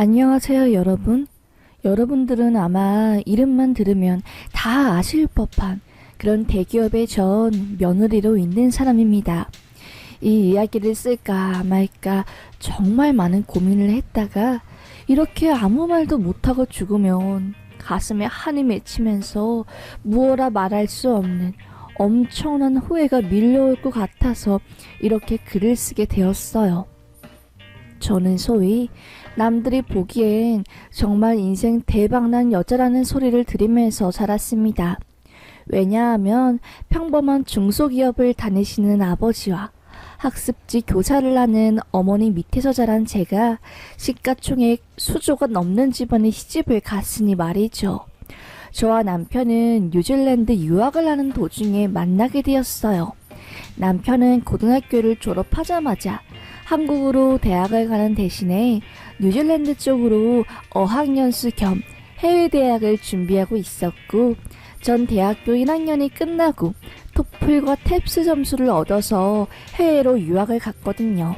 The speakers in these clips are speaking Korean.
안녕하세요, 여러분. 여러분들은 아마 이름만 들으면 다 아실 법한 그런 대기업의 전 며느리로 있는 사람입니다. 이 이야기를 쓸까 말까 정말 많은 고민을 했다가 이렇게 아무 말도 못하고 죽으면 가슴에 한이 맺히면서 무어라 말할 수 없는 엄청난 후회가 밀려올 것 같아서 이렇게 글을 쓰게 되었어요. 저는 소위 남들이 보기엔 정말 인생 대박난 여자라는 소리를 들으면서 자랐습니다. 왜냐하면 평범한 중소기업을 다니시는 아버지와 학습지 교사를 하는 어머니 밑에서 자란 제가 시가총액 수조가 넘는 집안에 시집을 갔으니 말이죠. 저와 남편은 뉴질랜드 유학을 하는 도중에 만나게 되었어요. 남편은 고등학교를 졸업하자마자 한국으로 대학을 가는 대신에 뉴질랜드 쪽으로 어학연수 겸 해외 대학을 준비하고 있었고, 전 대학교 1학년이 끝나고 토플과 탭스 점수를 얻어서 해외로 유학을 갔거든요.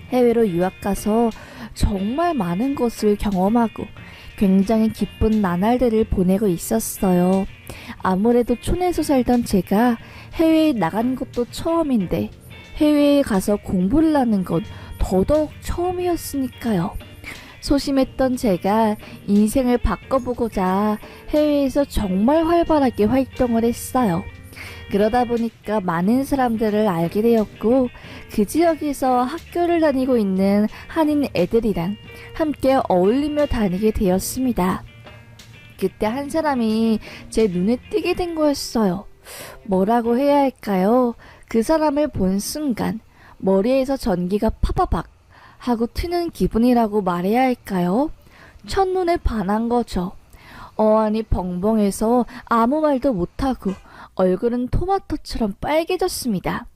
해외로 유학 가서 정말 많은 것을 경험하고 굉장히 기쁜 나날들을 보내고 있었어요. 아무래도 촌에서 살던 제가 해외에 나간 것도 처음인데 해외에 가서 공부를 하는 건 더더욱 처음이었으니까요. 소심했던 제가 인생을 바꿔보고자 해외에서 정말 활발하게 활동을 했어요. 그러다 보니까 많은 사람들을 알게 되었고, 그 지역에서 학교를 다니고 있는 한인 애들이랑 함께 어울리며 다니게 되었습니다. 그때 한 사람이 제 눈에 띄게 된 거였어요. 뭐라고 해야 할까요? 그 사람을 본 순간 머리에서 전기가 파바박 하고 튀는 기분이라고 말해야 할까요? 첫눈에 반한 거죠. 어안이 벙벙해서 아무 말도 못하고 얼굴은 토마토처럼 빨개졌습니다.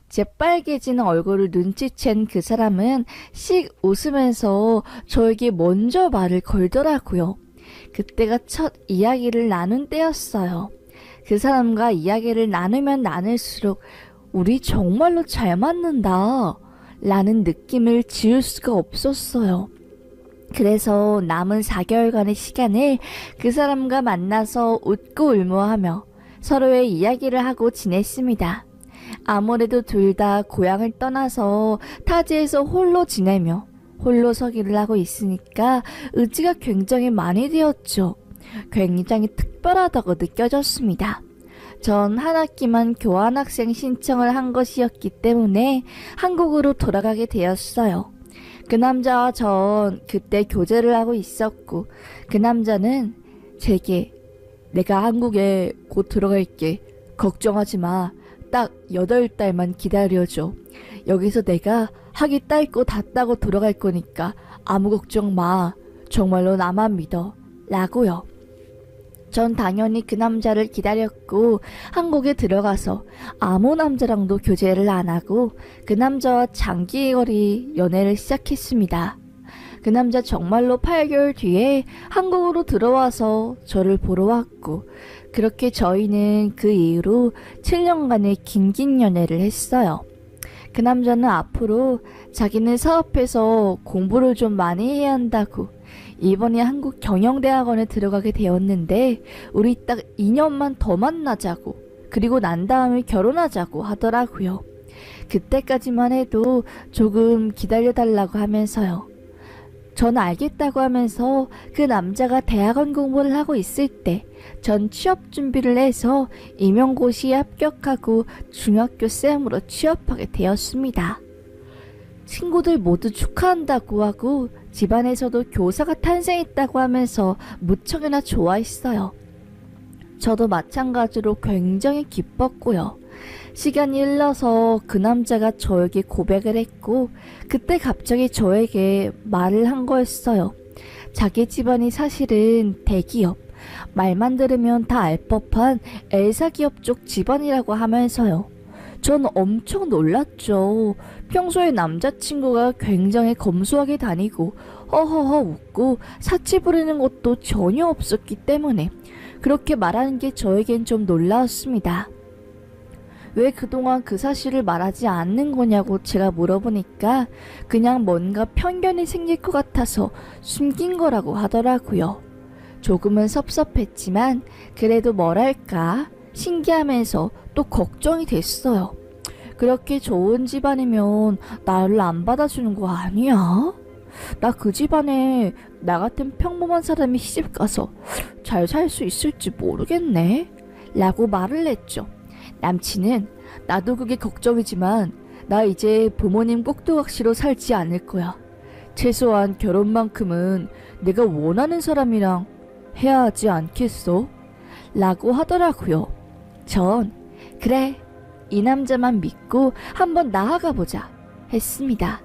제 빨개진 얼굴을 눈치챈 그 사람은 씩 웃으면서 저에게 먼저 말을 걸더라고요. 그때가 첫 이야기를 나눈 때였어요. 그 사람과 이야기를 나누면 나눌수록 우리 정말로 잘 맞는다 라는 느낌을 지울 수가 없었어요. 그래서 남은 4개월간의 시간을 그 사람과 만나서 웃고 울모하며 서로의 이야기를 하고 지냈습니다. 아무래도 둘 다 고향을 떠나서 타지에서 홀로 지내며 홀로 서기를 하고 있으니까 의지가 굉장히 많이 되었죠. 굉장히 특별하다고 느껴졌습니다. 전 한 학기만 교환학생 신청을 한 것이었기 때문에 한국으로 돌아가게 되었어요. 그 남자와 전 그때 교제를 하고 있었고, 그 남자는 제게 내가 한국에 곧 들어갈게. 걱정하지 마. 딱 8달만 기다려줘. 여기서 내가 학위 딸고 다 따고 돌아갈 거니까 아무 걱정 마. 정말로 나만 믿어. 라고요. 전 당연히 그 남자를 기다렸고 한국에 들어가서 아무 남자랑도 교제를 안 하고 그 남자와 장기거리 연애를 시작했습니다. 그 남자 정말로 8개월 뒤에 한국으로 들어와서 저를 보러 왔고, 그렇게 저희는 그 이후로 7년간의 긴 연애를 했어요. 그 남자는 앞으로 자기는 사업해서 공부를 좀 많이 해야 한다고 이번에 한국 경영대학원에 들어가게 되었는데, 우리 딱 2년만 더 만나자고, 그리고 난 다음에 결혼하자고 하더라고요. 그때까지만 해도 조금 기다려달라고 하면서요. 전 알겠다고 하면서 그 남자가 대학원 공부를 하고 있을 때 전 취업 준비를 해서 임용고시에 합격하고 중학교 쌤으로 취업하게 되었습니다. 친구들 모두 축하한다고 하고 집안에서도 교사가 탄생했다고 하면서 무척이나 좋아했어요. 저도 마찬가지로 굉장히 기뻤고요. 시간이 흘러서 그 남자가 저에게 고백을 했고, 그때 갑자기 저에게 말을 한 거였어요. 자기 집안이 사실은 대기업, 말만 들으면 다 알 법한 엘사 기업 쪽 집안이라고 하면서요. 전 엄청 놀랐죠. 평소에 남자친구가 굉장히 검소하게 다니고 허허허 웃고 사치 부리는 것도 전혀 없었기 때문에 그렇게 말하는 게 저에겐 좀 놀라웠습니다. 왜 그동안 그 사실을 말하지 않는 거냐고 제가 물어보니까 그냥 뭔가 편견이 생길 것 같아서 숨긴 거라고 하더라고요. 조금은 섭섭했지만 그래도 뭐랄까 신기하면서 또 걱정이 됐어요. 그렇게 좋은 집안이면 나를 안 받아주는 거 아니야? 나 그 집안에 나 같은 평범한 사람이 시집가서 잘 살 수 있을지 모르겠네 라고 말을 했죠. 남친은 나도 그게 걱정이지만 나 이제 부모님 꼭두각시로 살지 않을 거야. 최소한 결혼만큼은 내가 원하는 사람이랑 해야 하지 않겠어? 라고 하더라고요. 전 그래 이 남자만 믿고 한번 나아가 보자 했습니다.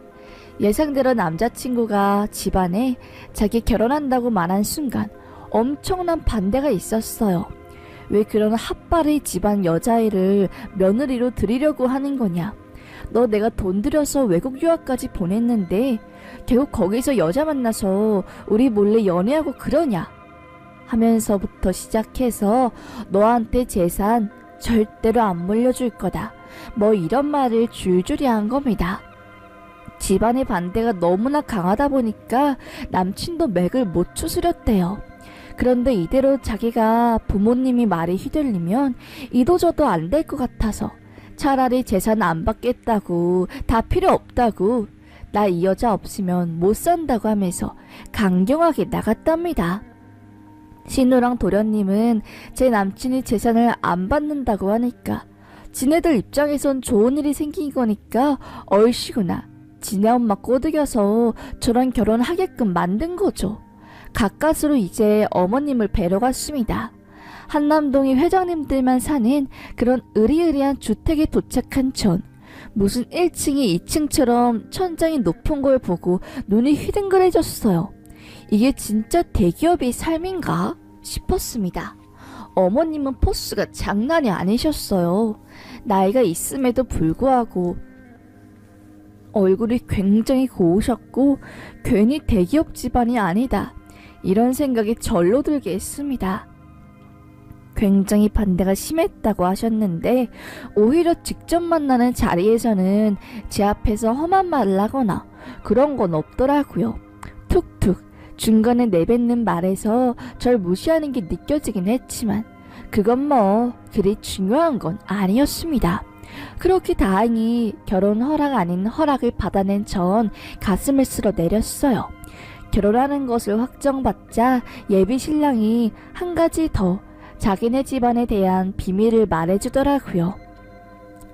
예상대로 남자친구가 집안에 자기 결혼한다고 말한 순간 엄청난 반대가 있었어요. 왜 그런 핫바리 집안 여자애를 며느리로 들이려고 하는 거냐? 너 내가 돈 들여서 외국 유학까지 보냈는데 결국 거기서 여자 만나서 우리 몰래 연애하고 그러냐? 하면서부터 시작해서 너한테 재산 절대로 안 물려줄 거다. 뭐 이런 말을 줄줄이 한 겁니다. 집안의 반대가 너무나 강하다 보니까 남친도 맥을 못 추스렸대요. 그런데 이대로 자기가 부모님이 말에 휘둘리면 이도저도 안 될 것 같아서 차라리 재산 안 받겠다고, 다 필요 없다고, 나 이 여자 없으면 못 산다고 하면서 강경하게 나갔답니다. 신우랑 도련님은 제 남친이 재산을 안 받는다고 하니까 지네들 입장에선 좋은 일이 생긴 거니까 얼씨구나 지네 엄마 꼬드겨서 저런 결혼하게끔 만든 거죠. 가까스로 이제 어머님을 뵈러 갔습니다. 한남동이 회장님들만 사는 그런 으리으리한 주택에 도착한 전 무슨 1층이 2층처럼 천장이 높은 걸 보고 눈이 휘둥그레졌어요. 이게 진짜 대기업의 삶인가 싶었습니다. 어머님은 포스가 장난이 아니셨어요. 나이가 있음에도 불구하고 얼굴이 굉장히 고우셨고 괜히 대기업 집안이 아니다 이런 생각이 절로 들게 했습니다. 굉장히 반대가 심했다고 하셨는데 오히려 직접 만나는 자리에서는 제 앞에서 험한 말을 하거나 그런 건 없더라고요. 툭툭 중간에 내뱉는 말에서 절 무시하는 게 느껴지긴 했지만 그건 뭐 그리 중요한 건 아니었습니다. 그렇게 다행히 결혼 허락 아닌 허락을 받아낸 전 가슴을 쓸어 내렸어요. 결혼하는 것을 확정받자 예비 신랑이 한 가지 더 자기네 집안에 대한 비밀을 말해주더라고요.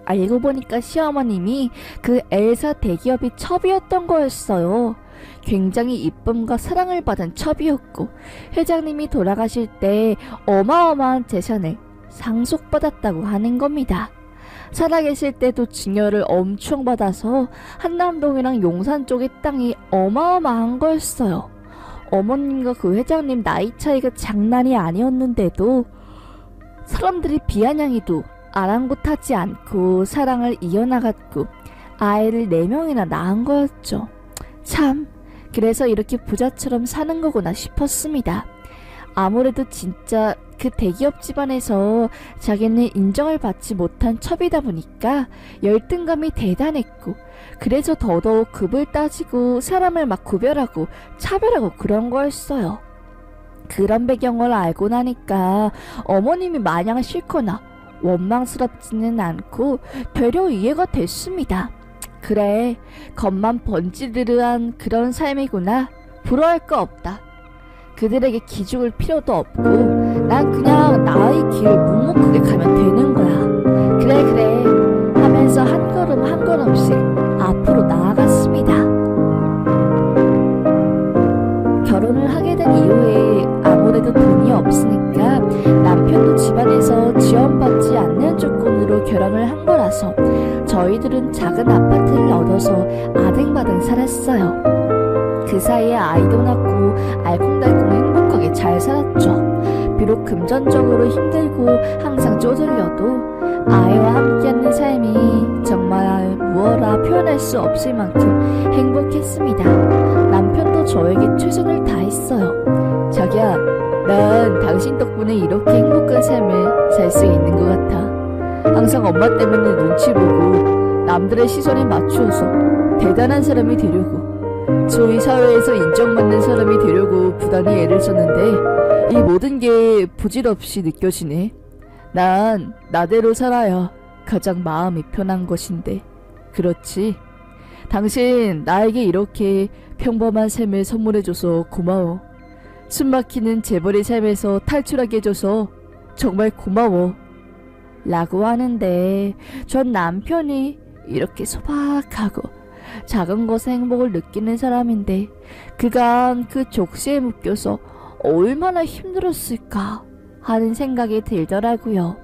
알고 보니까 시어머님이 그 엘사 대기업이 첩이었던 거였어요. 굉장히 이쁨과 사랑을 받은 첩이었고 회장님이 돌아가실 때 어마어마한 재산을 상속받았다고 하는 겁니다. 살아계실 때도 증여를 엄청 받아서 한남동이랑 용산 쪽의 땅이 어마어마한 거였어요. 어머님과 그 회장님 나이 차이가 장난이 아니었는데도 사람들이 비아냥이도 아랑곳하지 않고 사랑을 이어나갔고 아이를 4명이나 낳은 거였죠. 참 그래서 이렇게 부자처럼 사는 거구나 싶었습니다. 아무래도 진짜 그 대기업 집안에서 자기는 인정을 받지 못한 첩이다 보니까 열등감이 대단했고 그래서 더더욱 급을 따지고 사람을 막 구별하고 차별하고 그런 거였어요. 그런 배경을 알고 나니까 어머님이 마냥 싫거나 원망스럽지는 않고 되려 이해가 됐습니다. 그래 겉만 번지르르한 그런 삶이구나. 부러워할 거 없다. 그들에게 기죽을 필요도 없고 난 그냥 나의 길 묵묵하게 가면 되는 거야. 그래 하면서 한 걸음 한 걸음씩 앞으로 나아갔습니다. 결혼을 하게 된 이후에 아무래도 돈이 없으니까 남편도 집안에서 지원받지 않는 조건으로 결혼을 한 거라서 저희들은 작은 아파트를 얻어서 아등바등 살았어요. 그 사이에 아이도 낳고 알콩달콩 행복하게 잘 살았죠. 비록 금전적으로 힘들고 항상 쪼들려도 아이와 함께하는 삶이 정말 무어라 표현할 수 없을 만큼 행복했습니다. 남편도 저에게 최선을 다했어요. 자기야, 난 당신 덕분에 이렇게 행복한 삶을 살 수 있는 것 같아. 항상 엄마 때문에 눈치 보고 남들의 시선에 맞추어서 대단한 사람이 되려고, 소위 사회에서 인정받는 사람이 되려고 부단히 애를 썼는데 이 모든 게 부질없이 느껴지네. 난 나대로 살아야 가장 마음이 편한 것인데. 그렇지. 당신 나에게 이렇게 평범한 삶을 선물해줘서 고마워. 숨막히는 재벌의 삶에서 탈출하게 해줘서 정말 고마워. 라고 하는데 전 남편이 이렇게 소박하고 작은 것에 행복을 느끼는 사람인데 그간 그 족쇄에 묶여서 얼마나 힘들었을까 하는 생각이 들더라고요.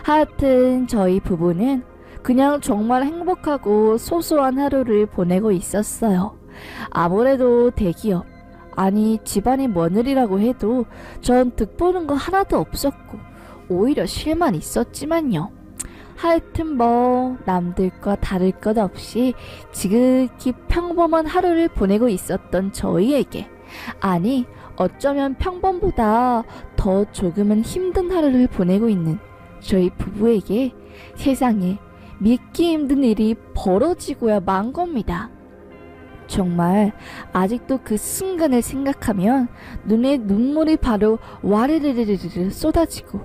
하여튼 저희 부부는 그냥 정말 행복하고 소소한 하루를 보내고 있었어요. 아무래도 대기업, 아니 집안이 며느리라고 해도 전 득보는 거 하나도 없었고 오히려 실만 있었지만요. 하여튼 뭐 남들과 다를 것 없이 지극히 평범한 하루를 보내고 있었던 저희에게, 아니 어쩌면 평범보다 더 조금은 힘든 하루를 보내고 있는 저희 부부에게 세상에 믿기 힘든 일이 벌어지고야 만 겁니다. 정말 아직도 그 순간을 생각하면 눈에 눈물이 바로 와르르르르 쏟아지고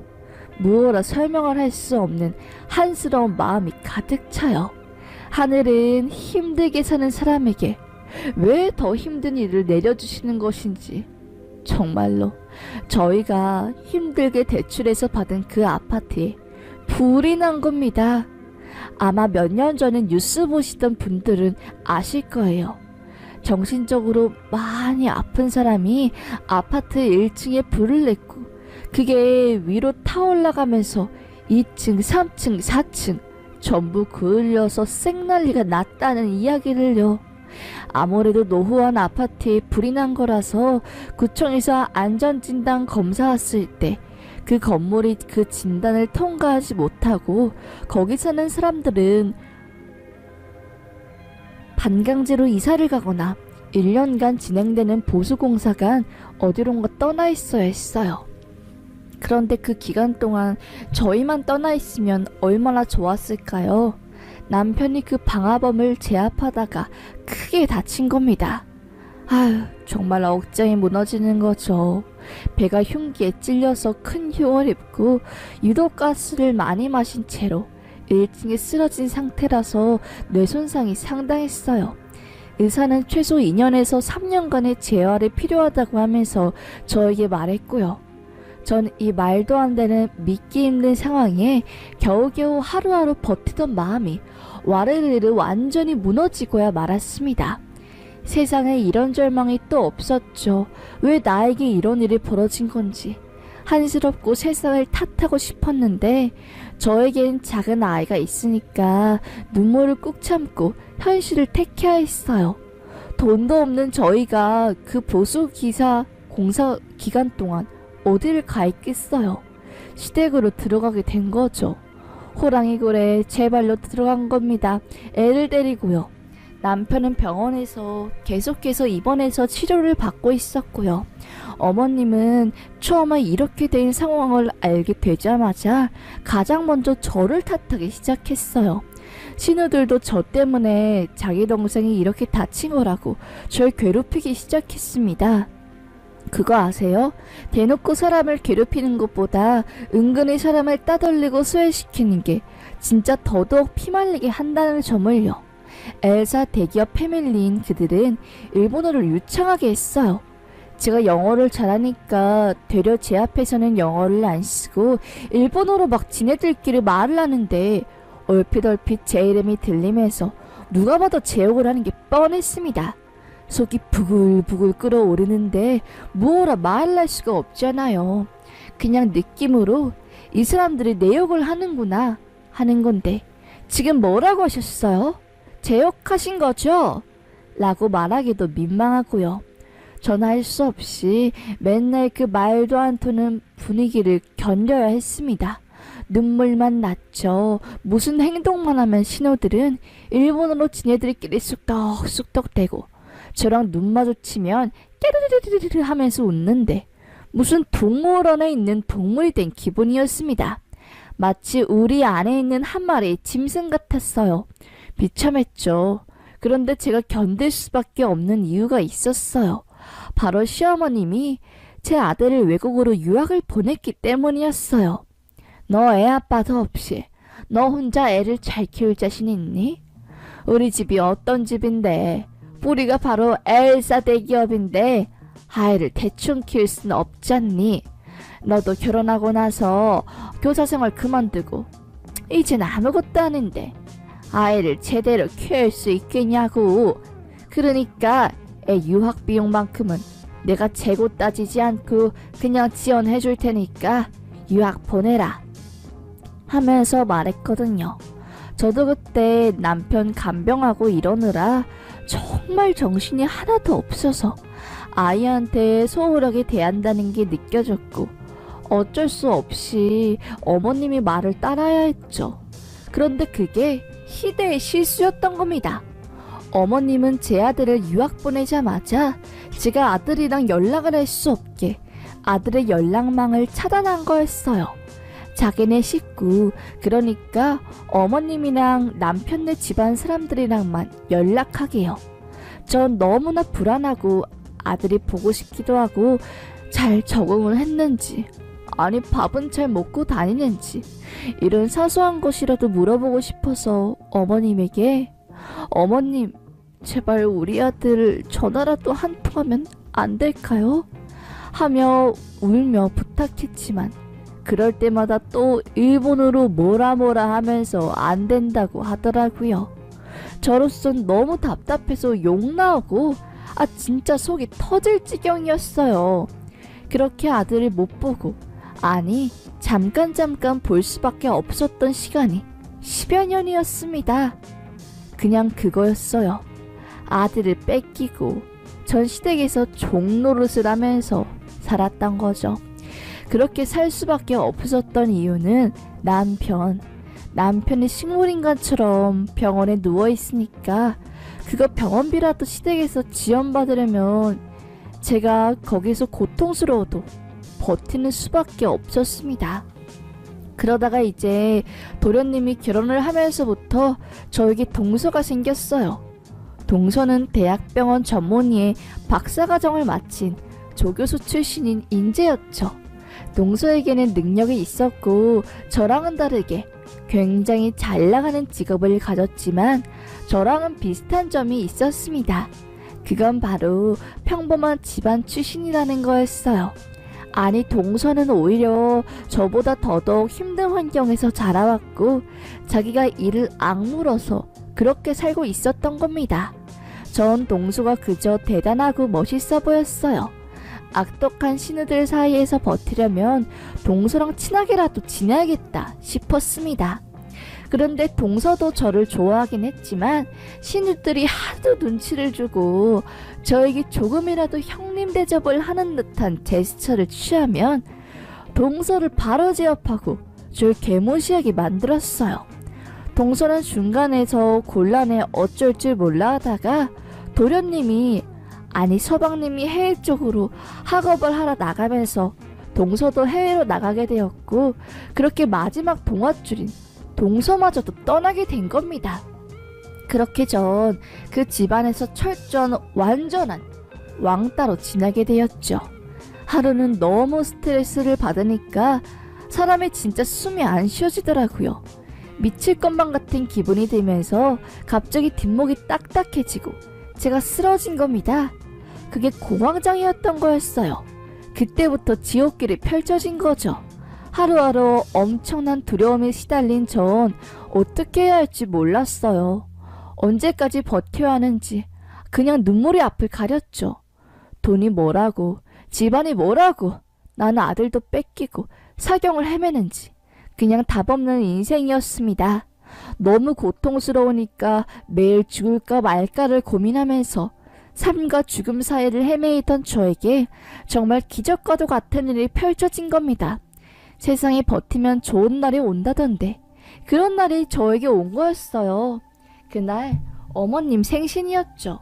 무어라 설명을 할 수 없는 한스러운 마음이 가득 차요. 하늘은 힘들게 사는 사람에게 왜 더 힘든 일을 내려주시는 것인지 정말로 저희가 힘들게 대출해서 받은 그 아파트에 불이 난 겁니다. 아마 몇 년 전에 뉴스 보시던 분들은 아실 거예요. 정신적으로 많이 아픈 사람이 아파트 1층에 불을 냈고 그게 위로 타올라가면서 2층, 3층, 4층 전부 그을려서 쌩난리가 났다는 이야기를요. 아무래도 노후한 아파트에 불이 난 거라서 구청에서 안전진단 검사 왔을 때 그 건물이 그 진단을 통과하지 못하고 거기 사는 사람들은 반강제로 이사를 가거나 1년간 진행되는 보수공사가 어디론가 떠나 있어야 했어요. 그런데 그 기간 동안 저희만 떠나 있으면 얼마나 좋았을까요? 남편이 그 방화범을 제압하다가 크게 다친 겁니다. 아휴, 정말 억장이 무너지는 거죠. 배가 흉기에 찔려서 큰 흉을 입고 유독가스를 많이 마신 채로 1층에 쓰러진 상태라서 뇌 손상이 상당했어요. 의사는 최소 2년에서 3년간의 재활이 필요하다고 하면서 저에게 말했고요. 전 이 말도 안 되는 믿기 힘든 상황에 겨우겨우 하루하루 버티던 마음이 와르르르 완전히 무너지고야 말았습니다. 세상에 이런 절망이 또 없었죠. 왜 나에게 이런 일이 벌어진 건지 한스럽고 세상을 탓하고 싶었는데 저에겐 작은 아이가 있으니까 눈물을 꾹 참고 현실을 택해야 했어요. 돈도 없는 저희가 그 보수기사 공사 기간 동안 어디를 가 있겠어요. 시댁으로 들어가게 된 거죠. 호랑이 굴에 제 발로 들어간 겁니다. 애를 데리고요. 남편은 병원에서 계속해서 입원해서 치료를 받고 있었고요. 어머님은 처음에 이렇게 된 상황을 알게 되자마자 가장 먼저 저를 탓하기 시작했어요. 신우들도 저 때문에 자기 동생이 이렇게 다친 거라고 절 괴롭히기 시작했습니다. 그거 아세요? 대놓고 사람을 괴롭히는 것보다 은근히 사람을 따돌리고 소외시키는 게 진짜 더더욱 피말리게 한다는 점을요. 엘사 대기업 패밀리인 그들은 일본어를 유창하게 했어요. 제가 영어를 잘하니까 되려 제 앞에서는 영어를 안 쓰고 일본어로 막 지네들끼리 말을 하는데 얼핏 제 이름이 들리면서 누가 봐도 제 욕을 하는 게 뻔했습니다. 속이 부글부글 끓어오르는데 뭐라 말을 할 수가 없잖아요. 그냥 느낌으로 이 사람들이 내 욕을 하는구나 하는 건데 지금 뭐라고 하셨어요? 제 욕하신 거죠? 라고 말하기도 민망하고요. 전화할 수 없이 맨날 그 말도 안 통하는 분위기를 견뎌야 했습니다. 눈물만 났죠. 무슨 행동만 하면 신호들은 일본어로 지네들끼리 쑥덕쑥덕대고 저랑 눈 마주치면 깨르르르르 하면서 웃는데 무슨 동물원에 있는 동물이 된 기분이었습니다. 마치 우리 안에 있는 한 마리 짐승 같았어요. 비참했죠. 그런데 제가 견딜 수밖에 없는 이유가 있었어요. 바로 시어머님이 제 아들을 외국으로 유학을 보냈기 때문이었어요. 너 애 아빠도 없이 너 혼자 애를 잘 키울 자신 있니? 우리 집이 어떤 집인데 뿌리가 바로 엘사 대기업인데 아이를 대충 키울 순 없잖니. 너도 결혼하고 나서 교사 생활 그만두고 이젠 아무것도 아닌데 아이를 제대로 키울 수 있겠냐고. 그러니까 애 유학 비용만큼은 내가 재고 따지지 않고 그냥 지원해 줄 테니까 유학 보내라 하면서 말했거든요. 저도 그때 남편 간병하고 이러느라 정말 정신이 하나도 없어서 아이한테 소홀하게 대한다는 게 느껴졌고 어쩔 수 없이 어머님이 말을 따라야 했죠. 그런데 그게 희대의 실수였던 겁니다. 어머님은 제 아들을 유학 보내자마자 제가 아들이랑 연락을 할 수 없게 아들의 연락망을 차단한 거였어요. 자기네 식구, 그러니까 어머님이랑 남편네 집안 사람들이랑만 연락하게요. 전 너무나 불안하고 아들이 보고 싶기도 하고 잘 적응을 했는지, 아니 밥은 잘 먹고 다니는지 이런 사소한 것이라도 물어보고 싶어서 어머님에게 어머님 제발 우리 아들 전화라도 한 통하면 안 될까요? 하며 울며 부탁했지만 그럴 때마다 또 일본어로 뭐라 하면서 안 된다고 하더라고요. 저로선 너무 답답해서 욕 나오고 진짜 속이 터질 지경이었어요. 그렇게 아들을 못 보고 아니 잠깐 볼 수밖에 없었던 시간이 10여 년이었습니다. 그냥 그거였어요. 아들을 뺏기고 전 시댁에서 종노릇을 하면서 살았던 거죠. 그렇게 살 수밖에 없었던 이유는 남편이 식물인간처럼 병원에 누워있으니까 그거 병원비라도 시댁에서 지원받으려면 제가 거기서 고통스러워도 버티는 수밖에 없었습니다. 그러다가 이제 도련님이 결혼을 하면서부터 저에게 동서가 생겼어요. 동서는 대학병원 전문의의 박사과정을 마친 조교수 출신인 인재였죠. 동서에게는 능력이 있었고 저랑은 다르게 굉장히 잘 나가는 직업을 가졌지만 저랑은 비슷한 점이 있었습니다. 그건 바로 평범한 집안 출신이라는 거였어요. 아니 동서는 오히려 저보다 더더욱 힘든 환경에서 자라왔고 자기가 이를 악물어서 그렇게 살고 있었던 겁니다. 전 동서가 그저 대단하고 멋있어 보였어요. 악독한 신우들 사이에서 버티려면 동서랑 친하게라도 지내야겠다 싶었습니다. 그런데 동서도 저를 좋아하긴 했지만 신우들이 하도 눈치를 주고 저에게 조금이라도 형님 대접을 하는 듯한 제스처를 취하면 동서를 바로 제압하고 절 개무시하게 만들었어요. 동서는 중간에서 곤란해 어쩔 줄 몰라 하다가 도련님이 아니 서방님이 해외 쪽으로 학업을 하러 나가면서 동서도 해외로 나가게 되었고 그렇게 마지막 동화줄인 동서마저도 떠나게 된 겁니다. 그렇게 전 그 집안에서 철저한 완전한 왕따로 지나게 되었죠. 하루는 너무 스트레스를 받으니까 사람이 진짜 숨이 안 쉬어지더라고요. 미칠 것만 같은 기분이 들면서 갑자기 뒷목이 딱딱해지고 제가 쓰러진 겁니다. 그게 공황장애였던 거였어요. 그때부터 지옥길이 펼쳐진 거죠. 하루하루 엄청난 두려움에 시달린 전 어떻게 해야 할지 몰랐어요. 언제까지 버텨야 하는지 그냥 눈물이 앞을 가렸죠. 돈이 뭐라고, 집안이 뭐라고, 나는 아들도 뺏기고 사경을 헤매는지 그냥 답없는 인생이었습니다. 너무 고통스러우니까 매일 죽을까 말까를 고민하면서 삶과 죽음 사이를 헤매이던 저에게 정말 기적과도 같은 일이 펼쳐진 겁니다. 세상에 버티면 좋은 날이 온다던데 그런 날이 저에게 온 거였어요. 그날 어머님 생신이었죠.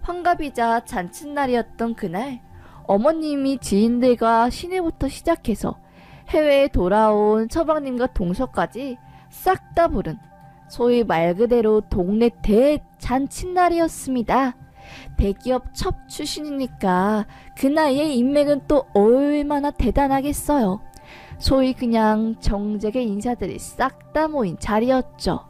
환갑이자 잔칫날이었던 그날 어머님이 지인들과 시내부터 시작해서 해외에 돌아온 처방님과 동서까지 싹 다 부른 소위 말 그대로 동네 대잔칫날이었습니다. 대기업 첩 출신이니까 그 나이에 인맥은 또 얼마나 대단하겠어요. 소위 그냥 정재계 인사들이 싹 다 모인 자리였죠.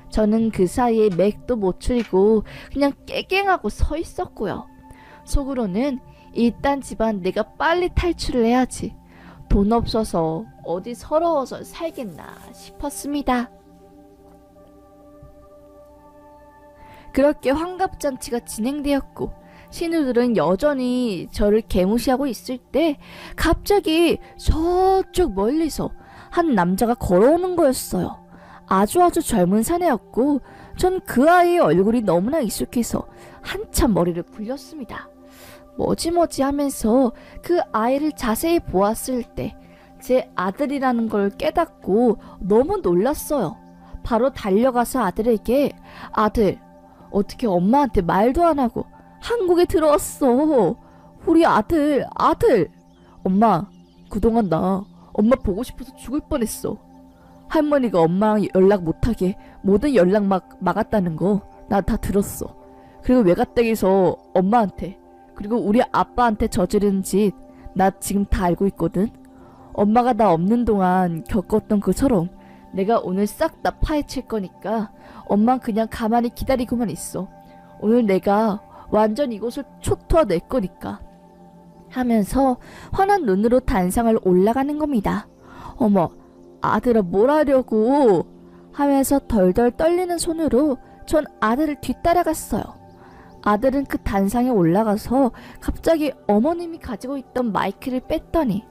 저는 그 사이에 맥도 못 추리고 그냥 깨갱하고 서 있었고요. 속으로는 일단 집안 내가 빨리 탈출을 해야지. 돈 없어서 어디 서러워서 살겠나 싶었습니다. 그렇게 환갑잔치가 진행되었고 신우들은 여전히 저를 개무시하고 있을 때 갑자기 저쪽 멀리서 한 남자가 걸어오는 거였어요. 아주 젊은 사내였고 전 그 아이의 얼굴이 너무나 익숙해서 한참 머리를 굴렸습니다. 뭐지 하면서 그 아이를 자세히 보았을 때 제 아들이라는 걸 깨닫고 너무 놀랐어요. 바로 달려가서 아들에게 아들 어떻게 엄마한테 말도 안 하고 한국에 들어왔어. 우리 아들. 엄마 그동안 나 엄마 보고 싶어서 죽을 뻔했어. 할머니가 엄마랑 연락 못하게 모든 연락 막았다는 거 나 다 들었어. 그리고 외가댁에서 엄마한테 그리고 우리 아빠한테 저지른 짓 나 지금 다 알고 있거든. 엄마가 나 없는 동안 겪었던 그 서러움 내가 오늘 싹 다 파헤칠 거니까 엄만 그냥 가만히 기다리고만 있어. 오늘 내가 완전 이곳을 초토화낼 거니까 하면서 환한 눈으로 단상을 올라가는 겁니다. 어머 아들아 뭘 하려고 하면서 덜덜 떨리는 손으로 전 아들을 뒤따라갔어요. 아들은 그 단상에 올라가서 갑자기 어머님이 가지고 있던 마이크를 뺐더니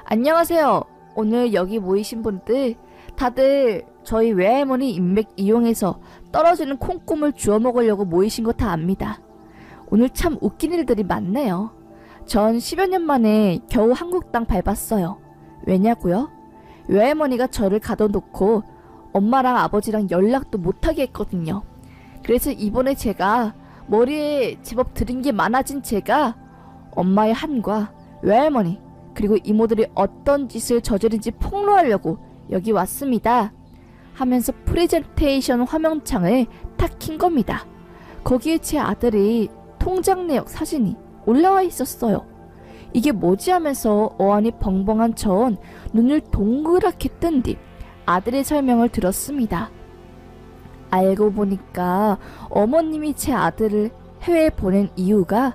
안녕하세요. 오늘 여기 모이신 분들 다들 저희 외할머니 인맥 이용해서 떨어지는 콩고물 주워 먹으려고 모이신 거 다 압니다. 오늘 참 웃긴 일들이 많네요. 전 10여 년 만에 겨우 한국 땅 밟았어요. 왜냐고요? 외할머니가 저를 가둬놓고 엄마랑 아버지랑 연락도 못하게 했거든요. 그래서 이번에 제가 머리에 제법 들은 게 많아진 제가 엄마의 한과 외할머니 그리고 이모들이 어떤 짓을 저지른지 폭로하려고 여기 왔습니다. 하면서 프레젠테이션 화면창을 탁 킨 겁니다. 거기에 제 아들이 통장 내역 사진이 올라와 있었어요. 이게 뭐지 하면서 어안이 벙벙한 전 눈을 동그랗게 뜬 뒤 아들의 설명을 들었습니다. 알고 보니까 어머님이 제 아들을 해외에 보낸 이유가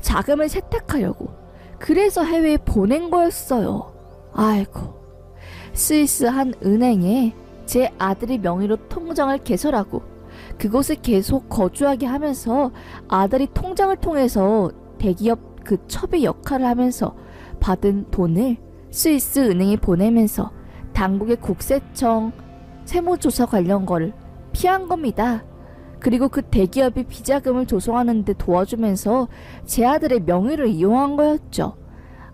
자금을 세탁하려고 그래서 해외에 보낸 거였어요. 아이고. 스위스 한 은행에 제 아들이 명의로 통장을 개설하고 그곳에 계속 거주하게 하면서 아들이 통장을 통해서 대기업 그 첩의 역할을 하면서 받은 돈을 스위스 은행에 보내면서 당국의 국세청 세무조사 관련 거를 피한 겁니다. 그리고 그 대기업이 비자금을 조성하는 데 도와주면서 제 아들의 명의를 이용한 거였죠.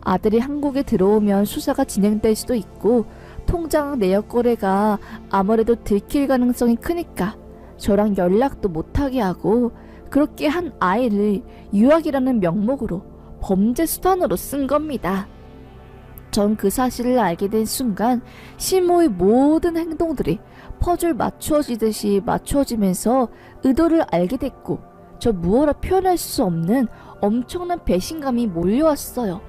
아들이 한국에 들어오면 수사가 진행될 수도 있고 통장 내역 거래가 아무래도 들킬 가능성이 크니까 저랑 연락도 못하게 하고 그렇게 한 아이를 유학이라는 명목으로 범죄 수단으로 쓴 겁니다. 전 그 사실을 알게 된 순간 시모의 모든 행동들이 퍼즐 맞추어지듯이 맞추어지면서 의도를 알게 됐고 저 무어라 표현할 수 없는 엄청난 배신감이 몰려왔어요.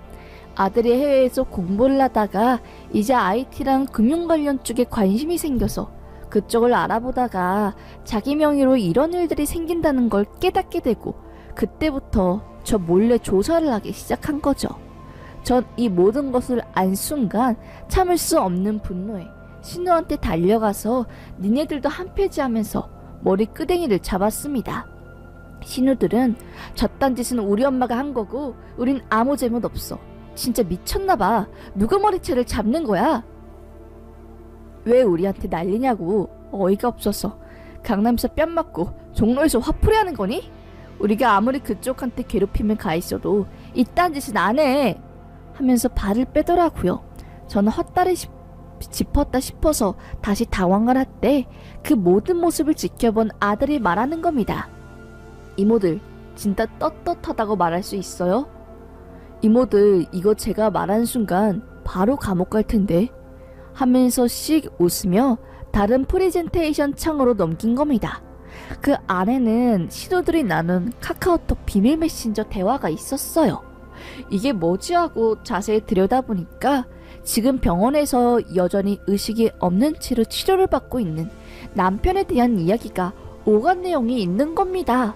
아들이 해외에서 공부를 하다가 이제 IT랑 금융 관련 쪽에 관심이 생겨서 그쪽을 알아보다가 자기 명의로 이런 일들이 생긴다는 걸 깨닫게 되고 그때부터 저 몰래 조사를 하기 시작한 거죠. 전 이 모든 것을 안 순간 참을 수 없는 분노에 신우한테 달려가서 니네들도 한패지하면서 머리 끄댕이를 잡았습니다. 신우들은 저딴 짓은 우리 엄마가 한 거고 우린 아무 잘못 없어. 진짜 미쳤나봐. 누가 머리채를 잡는 거야? 왜 우리한테 난리냐고. 어이가 없어서. 강남에서 뺨 맞고 종로에서 화풀이하는 거니? 우리가 아무리 그쪽한테 괴롭힘을 가했어도 이딴 짓은 안 해. 하면서 발을 빼더라고요. 저는 헛다리 짚었다 싶어서 다시 당황을 할 때 그 모든 모습을 지켜본 아들이 말하는 겁니다. 이모들 진짜 떳떳하다고 말할 수 있어요? 이모들 이거 제가 말한 순간 바로 감옥 갈 텐데 하면서 씩 웃으며 다른 프레젠테이션 창으로 넘긴 겁니다. 그 안에는 신호들이 나눈 카카오톡 비밀 메신저 대화가 있었어요. 이게 뭐지 하고 자세히 들여다보니까 지금 병원에서 여전히 의식이 없는 채로 치료를 받고 있는 남편에 대한 이야기가 오간 내용이 있는 겁니다.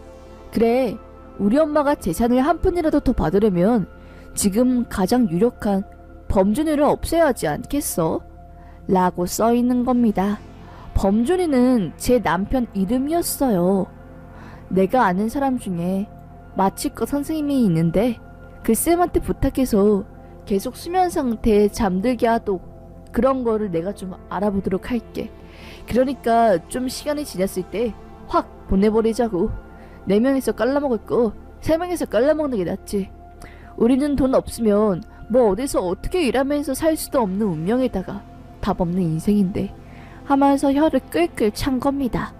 그래, 우리 엄마가 재산을 한 푼이라도 더 받으려면 지금 가장 유력한 범준이를 없애야 하지 않겠어? 라고 써있는 겁니다. 범준이는 제 남편 이름이었어요. 내가 아는 사람 중에 마취과 선생님이 있는데 그 쌤한테 부탁해서 계속 수면 상태에 잠들게 하도록 그런 거를 내가 좀 알아보도록 할게. 그러니까 좀 시간이 지났을 때 확 보내버리자고. 4명이서 깔라먹을 거 3명이서 깔라먹는 게 낫지. 우리는 돈 없으면 뭐 어디서 어떻게 일하면서 살 수도 없는 운명에다가 답 없는 인생인데 하면서 혀를 끌끌 찬 겁니다.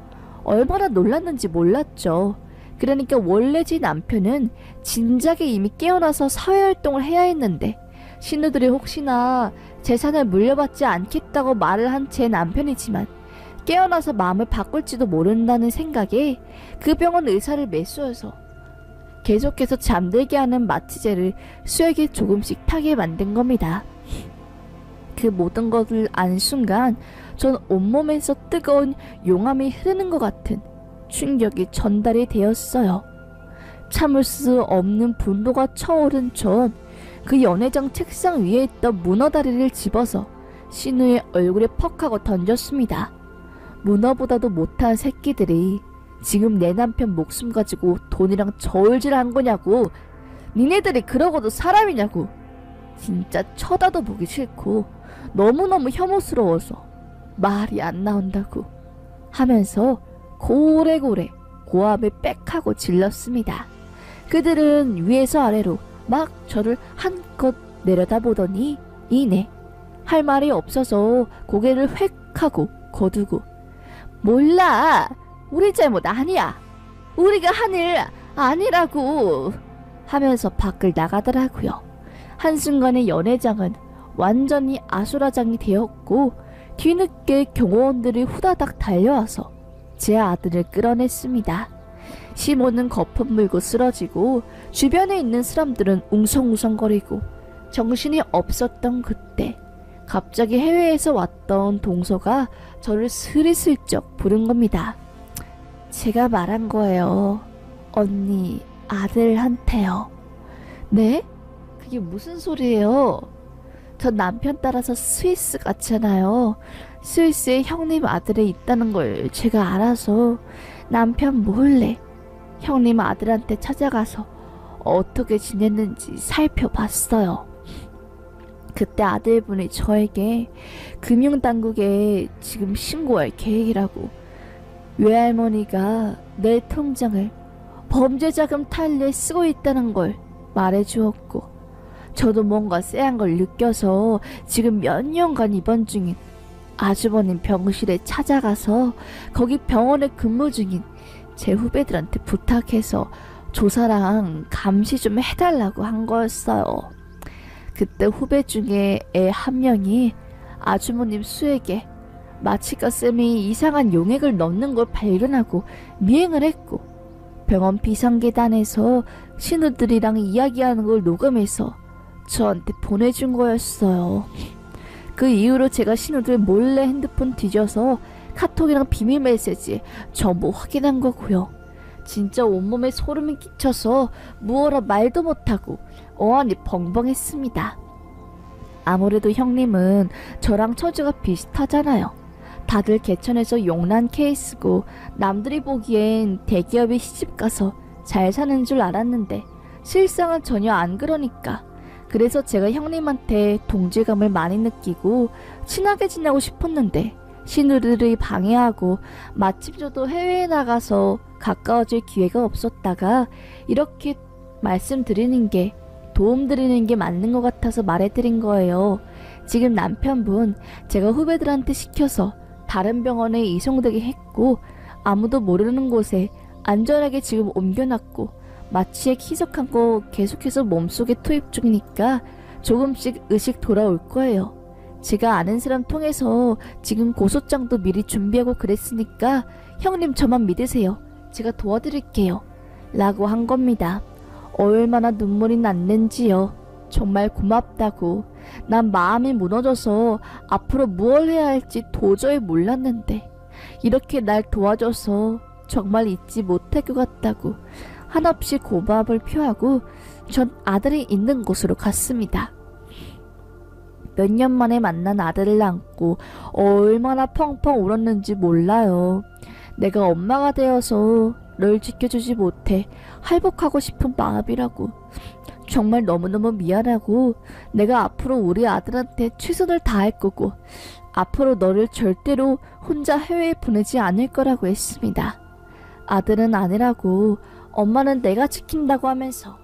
얼마나 놀랐는지 몰랐죠. 그러니까 원래 제 남편은 진작에 이미 깨어나서 사회활동을 해야 했는데 신우들이 혹시나 재산을 물려받지 않겠다고 말을 한 제 남편이지만 깨어나서 마음을 바꿀지도 모른다는 생각에 그 병원 의사를 매수해서 계속해서 잠들게 하는 마취제를 수에게 조금씩 타게 만든 겁니다. 그 모든 것을 안 순간 전 온몸에서 뜨거운 용암이 흐르는 것 같은 충격이 전달이 되었어요. 참을 수 없는 분노가 쳐오른 전 그 연회장 책상 위에 있던 문어다리를 집어서 신우의 얼굴에 퍽 하고 던졌습니다. 문어보다도 못한 새끼들이 지금 내 남편 목숨 가지고 돈이랑 저울질한 거냐고. 니네들이 그러고도 사람이냐고. 진짜 쳐다도 보기 싫고 너무너무 혐오스러워서 말이 안 나온다고 하면서 고래고래 고함을 빽하고 질렀습니다. 그들은 위에서 아래로 막 저를 한껏 내려다보더니 이내 할 말이 없어서 고개를 획 하고 거두고 몰라, 우리 잘못 아니야, 우리가 한 일 아니라고 하면서 밖을 나가더라고요. 한순간에 연회장은 완전히 아수라장이 되었고 뒤늦게 경호원들이 후다닥 달려와서 제 아들을 끌어냈습니다. 시모는 거품 물고 쓰러지고 주변에 있는 사람들은 웅성웅성거리고 정신이 없었던 그때 갑자기 해외에서 왔던 동서가 저를 스리슬쩍 부른 겁니다. 제가 말한 거예요. 언니 아들한테요. 네? 그게 무슨 소리예요? 전 남편 따라서 스위스 갔잖아요. 스위스에 형님 아들이 있다는 걸 제가 알아서 남편 몰래 형님 아들한테 찾아가서 어떻게 지냈는지 살펴봤어요. 그때 아들분이 저에게 금융당국에 지금 신고할 계획이라고 외할머니가 내 통장을 범죄자금 탈루에 쓰고 있다는 걸 말해주었고 저도 뭔가 쎄한 걸 느껴서 지금 몇 년간 입원 중인 아주버님 병실에 찾아가서 거기 병원에 근무 중인 제 후배들한테 부탁해서 조사랑 감시 좀 해달라고 한 거였어요. 그때 후배 중에 애 한 명이 아주머님 수에게 마취과 쌤이 이상한 용액을 넣는 걸 발견하고 미행을 했고 병원 비상계단에서 신우들이랑 이야기하는 걸 녹음해서 저한테 보내준 거였어요. 그 이후로 제가 신우들 몰래 핸드폰 뒤져서 카톡이랑 비밀 메시지 전부 확인한 거고요. 진짜 온몸에 소름이 끼쳐서 무어라 말도 못하고 어안이 벙벙했습니다. 아무래도 형님은 저랑 처지가 비슷하잖아요. 다들 개천에서 용난 케이스고 남들이 보기엔 대기업에 시집가서 잘 사는 줄 알았는데 실상은 전혀 안 그러니까. 그래서 제가 형님한테 동질감을 많이 느끼고 친하게 지내고 싶었는데 신우들이 방해하고 맛집조도 해외에 나가서 가까워질 기회가 없었다가 이렇게 말씀드리는 게 도움드리는 게 맞는 것 같아서 말해드린 거예요. 지금 남편분 제가 후배들한테 시켜서 다른 병원에 이송되게 했고 아무도 모르는 곳에 안전하게 지금 옮겨놨고 마취액 희석한 거 계속해서 몸속에 투입 중이니까 조금씩 의식 돌아올 거예요. 제가 아는 사람 통해서 지금 고소장도 미리 준비하고 그랬으니까 형님 저만 믿으세요. 제가 도와드릴게요. 라고 한 겁니다. 얼마나 눈물이 났는지요. 정말 고맙다고. 난 마음이 무너져서 앞으로 무얼 해야 할지 도저히 몰랐는데 이렇게 날 도와줘서 정말 잊지 못할 것 같다고 한없이 고마움을 표하고 전 아들이 있는 곳으로 갔습니다. 몇 년 만에 만난 아들을 안고 얼마나 펑펑 울었는지 몰라요. 내가 엄마가 되어서 널 지켜주지 못해 할복하고 싶은 마음이라고. 정말 너무너무 미안하고 내가 앞으로 우리 아들한테 최선을 다할 거고 앞으로 너를 절대로 혼자 해외에 보내지 않을 거라고 했습니다. 아들은 아니라고 엄마는 내가 지킨다고 하면서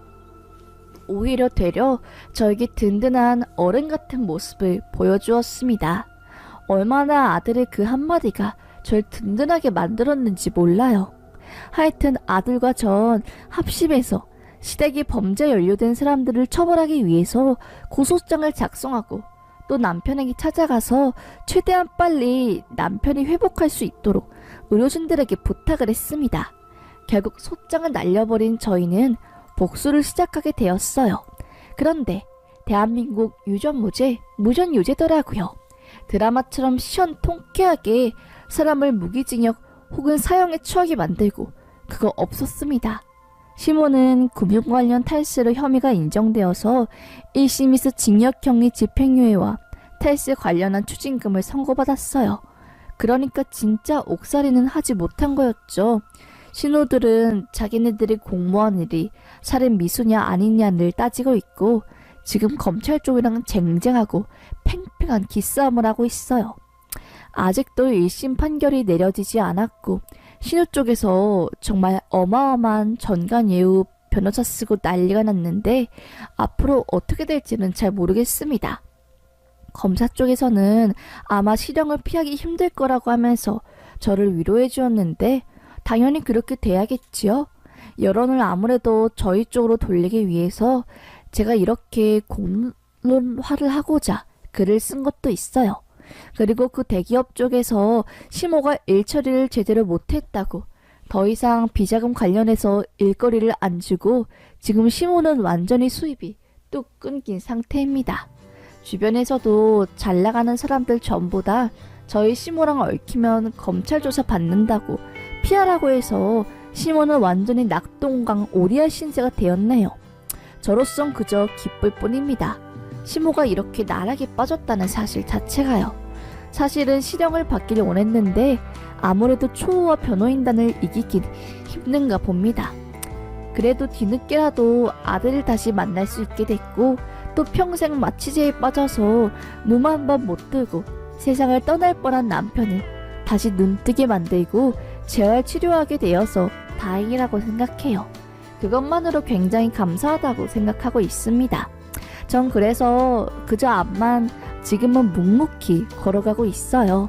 오히려 되려 저에게 든든한 어른 같은 모습을 보여주었습니다. 얼마나 아들의 그 한마디가 절 든든하게 만들었는지 몰라요. 하여튼 아들과 전 합심해서 시댁이 범죄에 연루된 사람들을 처벌하기 위해서 고소장을 작성하고 또 남편에게 찾아가서 최대한 빨리 남편이 회복할 수 있도록 의료진들에게 부탁을 했습니다. 결국 소장을 날려버린 저희는 복수를 시작하게 되었어요. 그런데 대한민국 유전무죄, 무전유죄더라고요. 드라마처럼 시원통쾌하게 사람을 무기징역 혹은 사형에 처하게 만들고 그거 없었습니다. 시모는 금융 관련 탈세로 혐의가 인정되어서 1심에서 징역형의 집행유예와 탈세 관련한 추징금을 선고받았어요. 그러니까 진짜 옥살이는 하지 못한 거였죠. 신우들은 자기네들이 공모한 일이 살인 미수냐 아니냐를 따지고 있고 지금 검찰 쪽이랑 쟁쟁하고 팽팽한 기싸움을 하고 있어요. 아직도 1심 판결이 내려지지 않았고 신우 쪽에서 정말 어마어마한 전관예우 변호사 쓰고 난리가 났는데 앞으로 어떻게 될지는 잘 모르겠습니다. 검사 쪽에서는 아마 실형을 피하기 힘들 거라고 하면서 저를 위로해 주었는데 당연히 그렇게 돼야겠지요. 여론을 아무래도 저희 쪽으로 돌리기 위해서 제가 이렇게 공론화를 하고자 글을 쓴 것도 있어요. 그리고 그 대기업 쪽에서 시모가 일 처리를 제대로 못했다고 더 이상 비자금 관련해서 일거리를 안 주고 지금 시모는 완전히 수입이 뚝 끊긴 상태입니다. 주변에서도 잘 나가는 사람들 전부 다 저희 시모랑 얽히면 검찰 조사 받는다고 피하라고 해서 시모는 완전히 낙동강 오리알 신세가 되었네요. 저로선 그저 기쁠 뿐입니다. 시모가 이렇게 나락에 빠졌다는 사실 자체가요. 사실은 실형을 받기를 원했는데 아무래도 초호와 변호인단을 이기긴 힘든가 봅니다. 그래도 뒤늦게라도 아들을 다시 만날 수 있게 됐고 또 평생 마취제에 빠져서 눈 한 번 못 뜨고 세상을 떠날 뻔한 남편을 다시 눈뜨게 만들고 재활 치료하게 되어서 다행이라고 생각해요. 그것만으로 굉장히 감사하다고 생각하고 있습니다. 전 그래서 그저 앞만 지금은 묵묵히 걸어가고 있어요.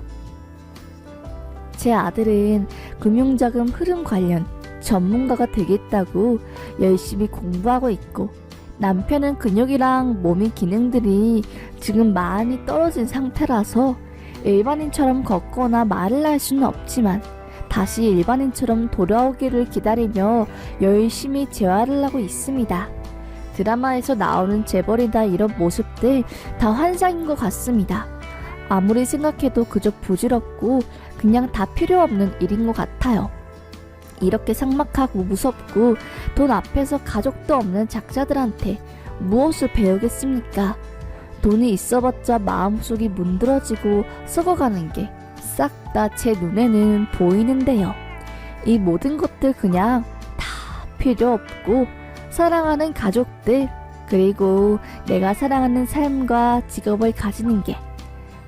제 아들은 금융자금 흐름 관련 전문가가 되겠다고 열심히 공부하고 있고 남편은 근육이랑 몸의 기능들이 지금 많이 떨어진 상태라서 일반인처럼 걷거나 말을 할 수는 없지만 다시 일반인처럼 돌아오기를 기다리며 열심히 재활을 하고 있습니다. 드라마에서 나오는 재벌이다 이런 모습들 다 환상인 것 같습니다. 아무리 생각해도 그저 부질없고 그냥 다 필요 없는 일인 것 같아요. 이렇게 삭막하고 무섭고 돈 앞에서 가족도 없는 작자들한테 무엇을 배우겠습니까? 돈이 있어봤자 마음속이 문드러지고 썩어가는 게 싹 다 제 눈에는 보이는데요. 이 모든 것들 그냥 다 필요 없고 사랑하는 가족들 그리고 내가 사랑하는 삶과 직업을 가지는 게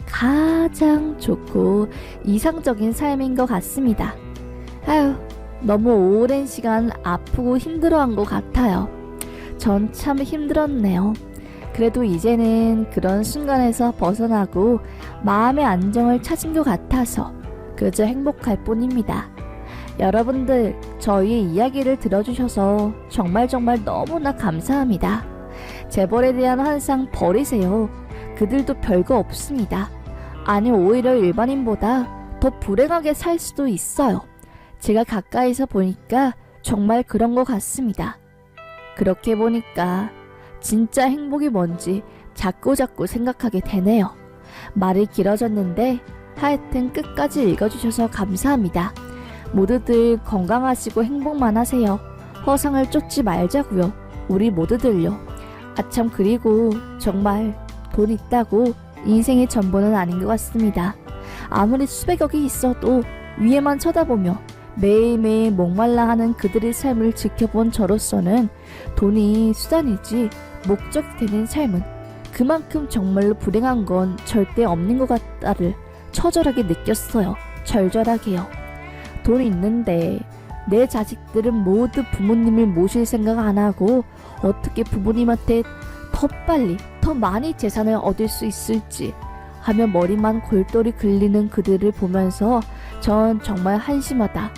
가장 좋고 이상적인 삶인 것 같습니다. 아유, 너무 오랜 시간 아프고 힘들어한 것 같아요. 전 참 힘들었네요. 그래도 이제는 그런 순간에서 벗어나고 마음의 안정을 찾은 것 같아서 그저 행복할 뿐입니다. 여러분들 저희의 이야기를 들어주셔서 정말 너무나 감사합니다. 재벌에 대한 환상 버리세요. 그들도 별거 없습니다. 아니 오히려 일반인보다 더 불행하게 살 수도 있어요. 제가 가까이서 보니까 정말 그런 것 같습니다. 그렇게 보니까 진짜 행복이 뭔지 자꾸자꾸 생각하게 되네요. 말이 길어졌는데 하여튼 끝까지 읽어주셔서 감사합니다. 모두들 건강하시고 행복만 하세요. 허상을 쫓지 말자고요. 우리 모두들요. 아참 그리고 정말 돈 있다고 인생의 전부는 아닌 것 같습니다. 아무리 수백억이 있어도 위에만 쳐다보며 매일매일 목말라 하는 그들의 삶을 지켜본 저로서는 돈이 수단이지 목적이 되는 삶은 그만큼 정말로 불행한 건 절대 없는 것 같다를 처절하게 느꼈어요. 절절하게요. 돈 있는데 내 자식들은 모두 부모님을 모실 생각 안 하고 어떻게 부모님한테 더 빨리 더 많이 재산을 얻을 수 있을지 하며 머리만 골똘히 굴리는 그들을 보면서 전 정말 한심하다.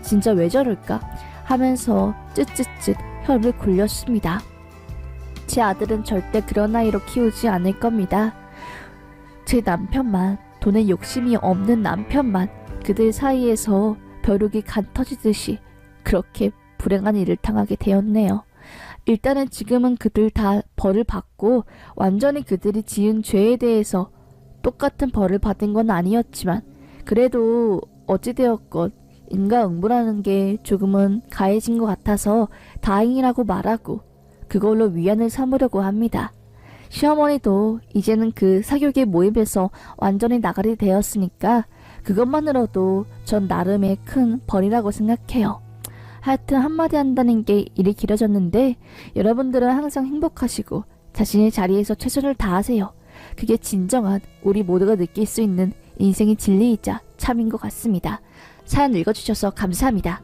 진짜 왜 저럴까? 하면서 쯧쯧쯧 혀를 굴렸습니다. 제 아들은 절대 그런 아이로 키우지 않을 겁니다. 제 남편만, 돈에 욕심이 없는 남편만 그들 사이에서 벼룩이 간 터지듯이 그렇게 불행한 일을 당하게 되었네요. 일단은 지금은 그들 다 벌을 받고 완전히 그들이 지은 죄에 대해서 똑같은 벌을 받은 건 아니었지만 그래도 어찌되었건 인과응보라는 게 조금은 가해진 것 같아서 다행이라고 말하고 그걸로 위안을 삼으려고 합니다. 시어머니도 이제는 그 사교계 모임에서 완전히 나가리 되었으니까 그것만으로도 전 나름의 큰 벌이라고 생각해요. 하여튼 한마디 한다는 게 일이 길어졌는데 여러분들은 항상 행복하시고 자신의 자리에서 최선을 다하세요. 그게 진정한 우리 모두가 느낄 수 있는 인생의 진리이자 참인 것 같습니다. 사연 읽어주셔서 감사합니다.